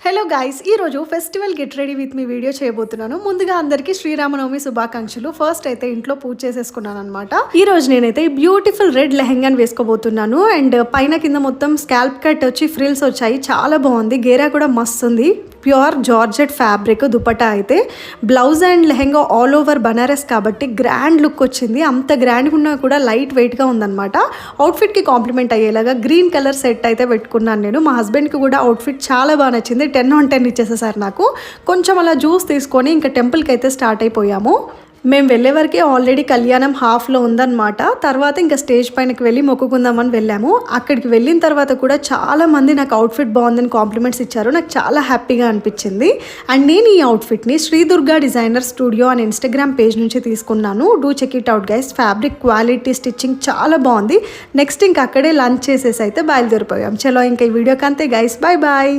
Hello guys, ఈరోజు festival get ready with me video చేయబోతున్నాను. ముందుగా అందరికీ శ్రీరామనవమి శుభాకాంక్షలు. ఫస్ట్ అయితే ఇంట్లో పూజ చేసేసుకున్నాను అనమాట. ఈ రోజు నేనైతే బ్యూటిఫుల్ రెడ్ లెహెంగాని వేసుకోబోతున్నాను. అండ్ పైన కింద మొత్తం స్కాల్ప్ కట్ వచ్చి ఫ్రిల్స్ వచ్చాయి, చాలా బాగుంది. గేరా కూడా మస్తు ఉంది. ప్యూర్ జార్జెట్ ఫ్యాబ్రిక్ దుపట్టా అయితే. Blouse and lehenga all over Banaras కాబట్టి గ్రాండ్ లుక్ వచ్చింది. అంత గ్రాండ్గా ఉన్నా కూడా లైట్ వెయిట్గా ఉందన్నమాట. అవుట్ఫిట్కి కాంప్లిమెంట్ అయ్యేలాగా గ్రీన్ కలర్ సెట్ అయితే పెట్టుకున్నాను నేను. మా హస్బెండ్కి కూడా అవుట్ఫిట్ చాలా బాగా నచ్చింది. 10/10 ఇచ్చేసేసారు నాకు. కొంచెం అలా జ్యూస్ తీసుకొని ఇంకా టెంపుల్కి అయితే స్టార్ట్ అయిపోయాము. మేము వెళ్ళే వరకే ఆల్రెడీ కళ్యాణం హాఫ్లో ఉందన్నమాట. తర్వాత ఇంకా స్టేజ్ పైనకి వెళ్ళి మొక్కుకుందామని వెళ్ళాము. అక్కడికి వెళ్ళిన తర్వాత కూడా చాలా మంది నాకు అవుట్ఫిట్ బాగుందని కాంప్లిమెంట్స్ ఇచ్చారు. నాకు చాలా హ్యాపీగా అనిపించింది. అండ్ నేను ఈ అవుట్ఫిట్ని శ్రీ దుర్గా డిజైనర్ స్టూడియో అని ఇన్స్టాగ్రామ్ పేజ్ నుంచి తీసుకున్నాను. Do check it out guys. Fabric quality, stitching చాలా బాగుంది. నెక్స్ట్ ఇంకా అక్కడే లంచ్ చేసేసి అయితే బయలుదేరిపోయాం. చలో ఇంకా ఈ వీడియోకి అంతే గైస్, బాయ్ బాయ్.